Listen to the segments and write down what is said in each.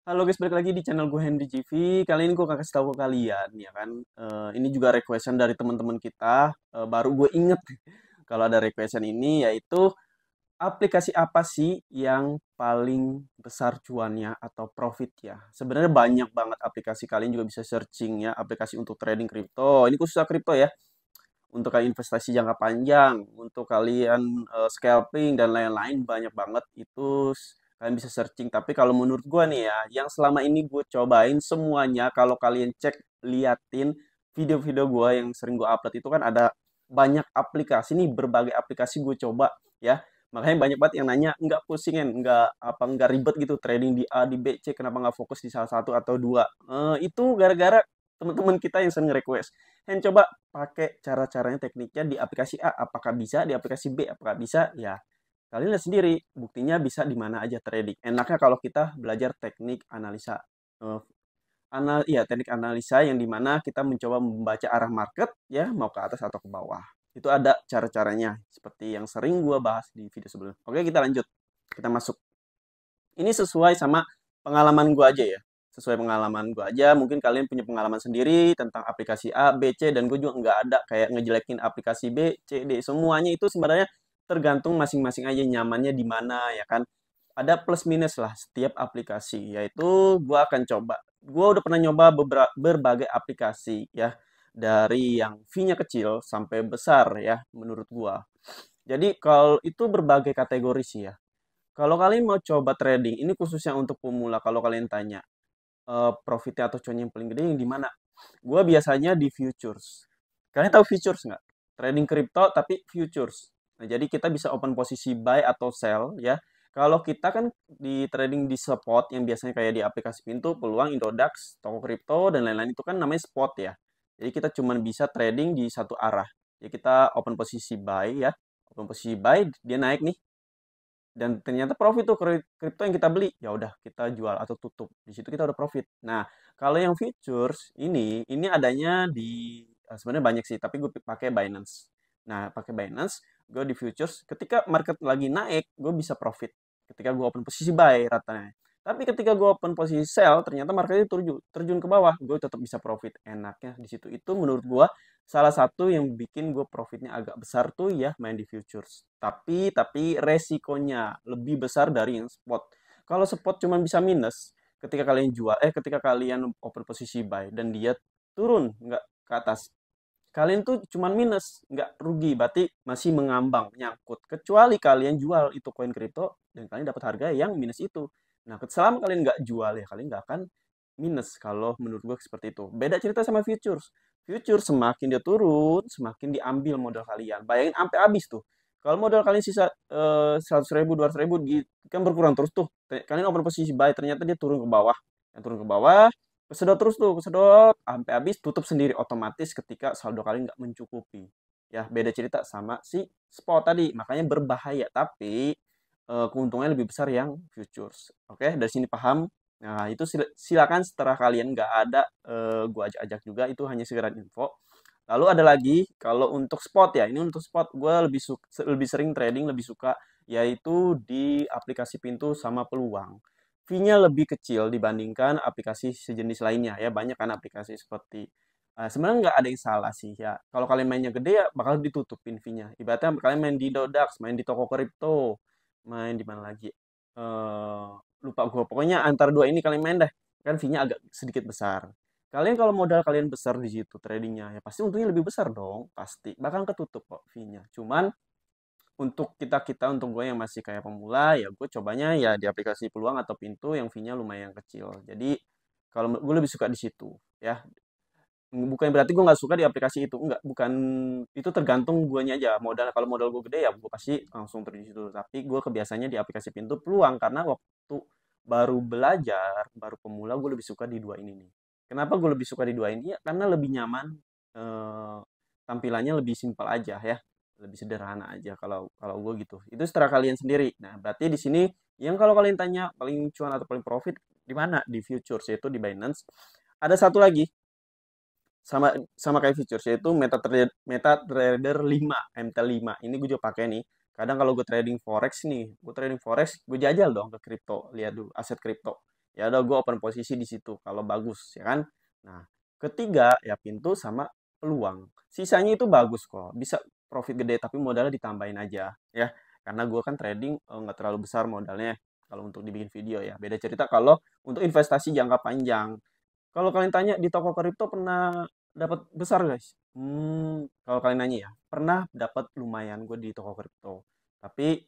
Halo guys, balik lagi di channel gue Henry GV. Kali ini gue akan kasih tahu ke kalian, ya kan. Ini juga requestan dari teman-teman kita. Baru gue inget kalau ada requestan ini, yaitu aplikasi apa sih yang paling besar cuannya atau profit ya? Sebenarnya banyak banget aplikasi, kalian juga bisa searching ya, aplikasi untuk trading kripto. Ini khusus kripto ya, untuk kalian investasi jangka panjang, untuk kalian scalping dan lain-lain banyak banget itu kalian bisa searching. Tapi kalau menurut gue nih ya, yang selama ini gue cobain semuanya, kalau kalian cek liatin video-video gue yang sering gue upload itu kan ada banyak aplikasi nih, berbagai aplikasi gue coba ya. Makanya banyak banget yang nanya, nggak pusingin, nggak ribet gitu trading di A, di B, C, kenapa nggak fokus di salah satu atau dua? Itu gara-gara teman-teman kita yang sering request. Hen, coba pakai cara-caranya, tekniknya di aplikasi A, apakah bisa? Di aplikasi B, apakah bisa? Ya, kalian lihat sendiri, buktinya bisa di mana aja trading. Enaknya kalau kita belajar teknik analisa, eh, iya, teknik analisa yang dimana kita mencoba membaca arah market, ya, mau ke atas atau ke bawah. Itu ada cara-caranya, seperti yang sering gua bahas di video sebelumnya. Oke, kita lanjut. Kita masuk. Ini sesuai sama pengalaman gua aja ya. Sesuai pengalaman gua aja, mungkin kalian punya pengalaman sendiri tentang aplikasi A, B, C, dan gue juga nggak ada kayak ngejelekin aplikasi B, C, D. Semuanya itu sebenarnya tergantung masing-masing aja nyamannya di mana, ya kan. Ada plus minus lah setiap aplikasi, yaitu gua akan coba. Gua udah pernah nyoba berbagai aplikasi ya, dari yang fee-nya kecil sampai besar ya menurut gua. Jadi kalau itu berbagai kategori sih ya. Kalau kalian mau coba trading, ini khususnya untuk pemula. Kalau kalian tanya, profitnya atau cuannya yang paling gede yang di mana? Gue biasanya di futures. Kalian tahu futures nggak? Trading kripto tapi futures. Nah, jadi kita bisa open posisi buy atau sell ya. Kalau kita kan di trading di spot yang biasanya kayak di aplikasi pintu, peluang, Indodax, toko kripto, dan lain-lain itu kan namanya spot ya. Jadi kita cuma bisa trading di satu arah. Jadi kita open posisi buy ya. Open posisi buy, dia naik nih, dan ternyata profit tuh kripto yang kita beli, ya udah kita jual atau tutup di situ, kita udah profit. Nah, kalau yang futures ini adanya di sebenarnya banyak sih, tapi gue pakai Binance. Nah, pakai Binance, gue di futures ketika market lagi naik gue bisa profit ketika gue open posisi buy ratanya. Tapi ketika gue open posisi sell, ternyata marketnya terjun terjun ke bawah, gue tetap bisa profit. Enaknya di situ itu menurut gue salah satu yang bikin gue profitnya agak besar tuh ya main di futures. Tapi resikonya lebih besar dari yang spot. Kalau spot cuma bisa minus ketika kalian jual, ketika kalian open posisi buy dan dia turun nggak ke atas, kalian tuh cuma minus, nggak rugi, berarti masih mengambang, nyangkut. Kecuali kalian jual itu koin kripto dan kalian dapat harga yang minus itu. Nah, selama kalian nggak jual ya kalian nggak akan minus. Kalau menurut gue seperti itu. Beda cerita sama futures. Futures semakin dia turun, semakin diambil modal kalian. Bayangin sampai habis tuh. Kalau modal kalian sisa 100.000, 200.000, kan berkurang terus tuh. Kalian open posisi buy, ternyata dia turun ke bawah. Yang turun ke bawah, kesedot terus tuh, kesedot sampai habis, tutup sendiri otomatis ketika saldo kalian nggak mencukupi. Ya, beda cerita sama si spot tadi, makanya berbahaya. Tapi keuntungannya lebih besar yang futures. Oke, dari sini paham? Nah, itu silakan setelah kalian nggak ada, gua ajak-ajak juga, itu hanya sekedar info. Lalu ada lagi, kalau untuk spot ya, ini untuk spot gue lebih sering trading, lebih suka yaitu di aplikasi pintu sama peluang. Fee-nya lebih kecil dibandingkan aplikasi sejenis lainnya ya. Banyak kan aplikasi seperti sebenarnya nggak ada yang salah sih ya. Kalau kalian mainnya gede ya bakal ditutupin fee-nya. Ibaratnya kalian main di Dodax, main di toko kripto, main di mana lagi? Eh lupa gue. Pokoknya antara dua ini kalian main deh. Kan fee-nya agak sedikit besar. Kalian kalau modal kalian besar di situ tradingnya, ya pasti untungnya lebih besar dong, pasti. Bahkan ketutup kok fee-nya. Cuman untuk kita-kita, untuk gue yang masih kayak pemula, ya gue cobanya ya di aplikasi peluang atau pintu yang fee-nya lumayan kecil. Jadi kalau gue lebih suka di situ, ya. Bukan berarti gue nggak suka di aplikasi itu, enggak. Bukan, itu tergantung guanya aja. Modal, kalau modal gue gede ya gue pasti langsung terjun di situ. Tapi gue kebiasaannya di aplikasi pintu peluang karena waktu baru belajar, baru pemula, gue lebih suka di dua ini nih. Kenapa gue lebih suka di dua ini? Ya, karena lebih nyaman, eh, tampilannya lebih simpel aja ya, lebih sederhana aja kalau kalau gue gitu. Itu setelah kalian sendiri. Nah, berarti di sini yang kalau kalian tanya paling cuan atau paling profit di mana? Di futures, yaitu di Binance. Ada satu lagi sama sama kayak futures, yaitu MetaTrader 5, MT5. Ini gue juga pakai nih. Kadang kalau gue trading forex nih, gue trading forex, gue jajal dong ke kripto, lihat dulu aset kripto. Ya udah gue open posisi di situ kalau bagus ya kan. Nah, ketiga ya pintu sama peluang. Sisanya itu bagus kok. Bisa profit gede tapi modalnya ditambahin aja ya. Karena gue kan trading nggak terlalu besar modalnya kalau untuk dibikin video ya. Beda cerita kalau untuk investasi jangka panjang. Kalau kalian tanya di toko kripto pernah dapat besar guys? Kalau kalian nanya ya, pernah dapat lumayan gue di toko kripto. Tapi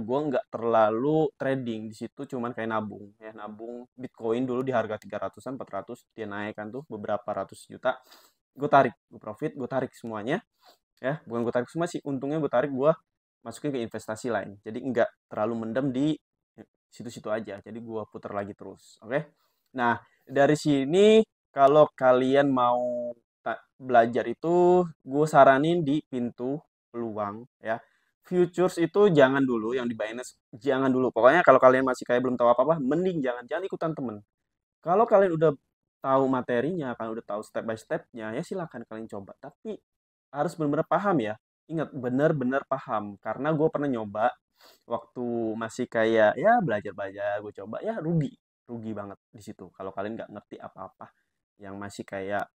gue nggak terlalu trading di situ, cuman kayak nabung ya, nabung Bitcoin dulu di harga 300-an, 400 dia naik kan tuh beberapa ratus juta. Gue tarik, gue profit, gue tarik semuanya ya, bukan gue tarik semua sih, untungnya gue tarik gue masukin ke investasi lain. Jadi nggak terlalu mendem di situ-situ aja. Jadi gue putar lagi terus. Oke. Nah, dari sini kalau kalian mau belajar itu gue saranin di pintu peluang ya. Futures itu jangan dulu yang di Binance, jangan dulu. Pokoknya kalau kalian masih kayak belum tahu apa-apa, mending jangan ikutan temen. Kalau kalian udah tahu materinya, kalian udah tahu step by stepnya, ya silakan kalian coba. Tapi harus benar-benar paham ya. Ingat, benar-benar paham. Karena gue pernah nyoba waktu masih kayak ya belajar-belajar, gue coba ya rugi. Rugi banget di situ. Kalau kalian nggak ngerti apa-apa, yang masih kayak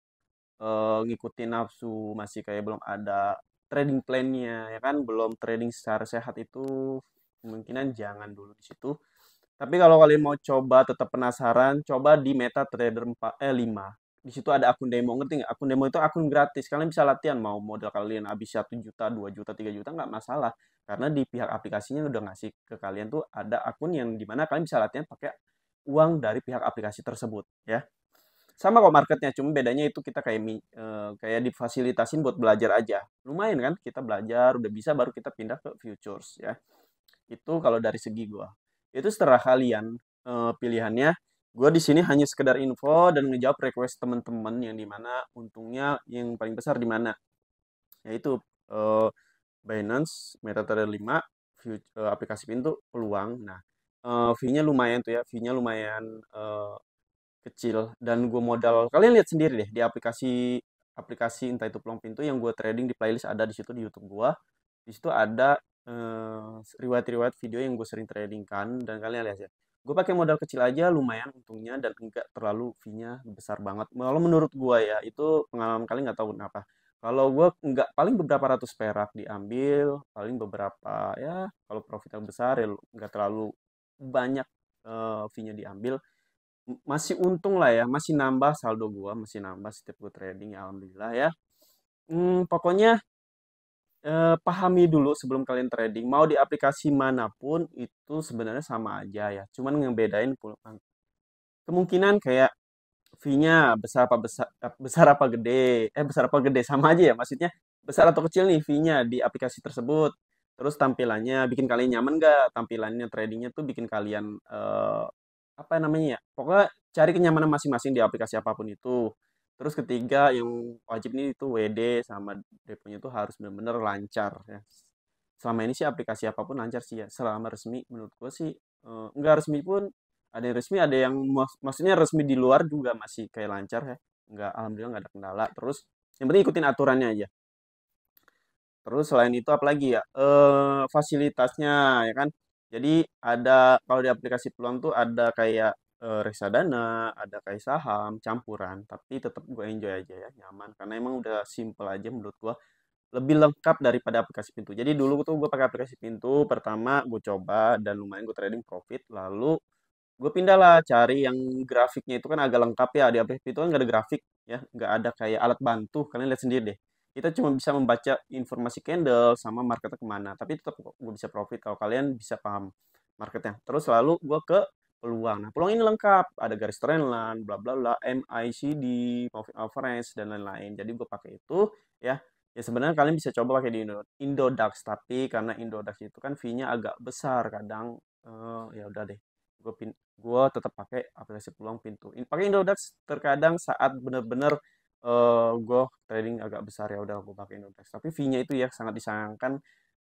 ngikutin nafsu, masih kayak belum ada trading plan-nya, ya kan? Belum trading secara sehat itu, kemungkinan jangan dulu di situ. Tapi kalau kalian mau coba tetap penasaran, coba di MetaTrader 5. Di situ ada akun demo, ngerti nggak? Akun demo itu akun gratis. Kalian bisa latihan mau modal kalian habis 1 juta, 2 juta, 3 juta nggak masalah. Karena di pihak aplikasinya udah ngasih ke kalian tuh ada akun yang dimana kalian bisa latihan pakai uang dari pihak aplikasi tersebut ya. Sama kok marketnya, cuma bedanya itu kita kayak kayak difasilitasin buat belajar aja. Lumayan kan kita belajar, udah bisa baru kita pindah ke futures ya. Itu kalau dari segi gua. Itu setelah kalian pilihannya. Gua di sini hanya sekedar info dan ngejawab request teman-teman yang dimana untungnya yang paling besar di mana. Yaitu eh, Binance, MetaTrader 5, aplikasi pintu, peluang. Nah, fee-nya lumayan tuh ya, fee-nya lumayan kecil dan gue modal. Kalian lihat sendiri deh di aplikasi aplikasi entah itu peluang pintu yang gue trading di playlist ada di situ di YouTube gue. Di situ ada riwayat-riwayat video yang gue sering trading kan dan kalian lihat ya. Gue pakai modal kecil aja lumayan untungnya dan enggak terlalu fee-nya besar banget. Kalau menurut gue ya itu pengalaman kalian nggak tahu kenapa. Kalau gue nggak paling beberapa ratus perak diambil, paling beberapa ya kalau profitnya besar ya nggak terlalu banyak fee-nya diambil masih untung lah ya, masih nambah saldo gua, masih nambah setiap gua trading ya alhamdulillah ya. Pokoknya pahami dulu sebelum kalian trading. Mau di aplikasi manapun itu sebenarnya sama aja ya. Cuman ngebedain kemungkinan kayak fee-nya besar apa besar apa gede. Besar apa gede sama aja ya. Maksudnya besar atau kecil nih fee-nya di aplikasi tersebut. Terus tampilannya bikin kalian nyaman nggak? Tampilannya tradingnya tuh bikin kalian apa namanya ya? Pokoknya cari kenyamanan masing-masing di aplikasi apapun itu. Terus ketiga yang wajib nih itu WD sama deponya itu harus benar-benar lancar ya. Selama ini sih aplikasi apapun lancar sih ya. Selama resmi menurut gue sih enggak resmi pun ada yang resmi, ada yang maksudnya resmi di luar juga masih kayak lancar ya. Enggak, alhamdulillah nggak ada kendala. Terus yang penting ikutin aturannya aja. Terus selain itu apalagi ya? Fasilitasnya ya kan. Jadi ada kalau di aplikasi peluang tuh ada kayak reksadana, ada kayak saham, campuran, tapi tetap gue enjoy aja ya, nyaman karena emang udah simple aja menurut gue. Lebih lengkap daripada aplikasi pintu. Jadi dulu tuh gue pakai aplikasi pintu, pertama gue coba dan lumayan gue trading profit, lalu gue pindah lah cari yang grafiknya itu kan agak lengkap ya di aplikasi itu kan nggak ada grafik ya nggak ada kayak alat bantu kalian lihat sendiri deh kita cuma bisa membaca informasi candle sama marketnya kemana tapi tetap gue bisa profit kalau kalian bisa paham marketnya terus lalu gue ke peluang nah peluang ini lengkap ada garis trendline bla bla bla MACD moving average dan lain-lain jadi gue pakai itu ya ya sebenarnya kalian bisa coba pakai di Indodax tapi karena Indodax itu kan fee-nya agak besar kadang ya udah deh gue tetap pakai aplikasi peluang pintu. Pakai Indodax terkadang saat bener-bener gue trading agak besar ya udah gue pakai Indodax. Tapi fee-nya itu ya sangat disayangkan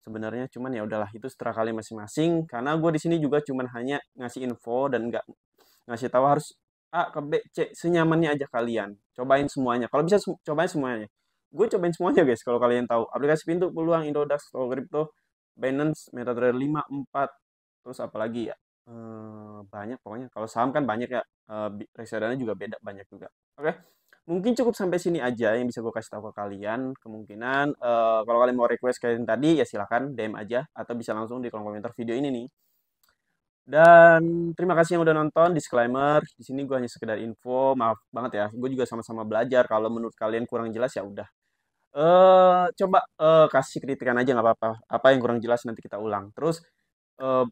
sebenarnya cuman ya udahlah itu setelah kalian masing-masing karena gue di sini juga cuman hanya ngasih info dan nggak ngasih tahu harus A ke B C senyamannya aja kalian cobain semuanya kalau bisa cobain semuanya gue cobain semuanya guys kalau kalian tahu aplikasi pintu peluang Indodax Crypto Binance MetaTrader 5 4 terus apa lagi ya banyak pokoknya. Kalau saham kan banyak ya, reksadana juga beda banyak juga. Oke, mungkin cukup sampai sini aja yang bisa gue kasih tahu ke kalian. Kemungkinan kalau kalian mau request kayak yang tadi ya silahkan DM aja atau bisa langsung di kolom komentar video ini nih. Dan terima kasih yang udah nonton. Disclaimer, di sini gue hanya sekedar info. Maaf banget ya, gue juga sama-sama belajar. Kalau menurut kalian kurang jelas ya udah. Coba kasih kritikan aja nggak apa-apa. Apa yang kurang jelas nanti kita ulang. Terus eh,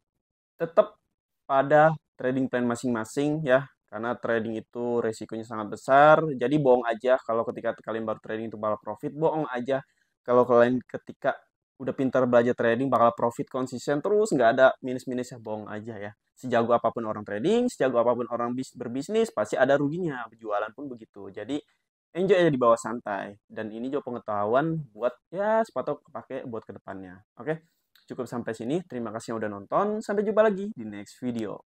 tetap pada trading plan masing-masing ya, karena trading itu resikonya sangat besar. Jadi bohong aja kalau ketika kalian baru trading itu bakal profit, bohong aja kalau kalian ketika udah pintar belajar trading bakal profit konsisten terus, nggak ada minus-minusnya, bohong aja ya. Sejago apapun orang trading, sejago apapun orang berbisnis, pasti ada ruginya. Berjualan pun begitu. Jadi enjoy aja di bawah santai. Dan ini juga pengetahuan buat ya sepatu kepake buat kedepannya. Oke? Cukup sampai sini. Terima kasih yang udah nonton. Sampai jumpa lagi di next video.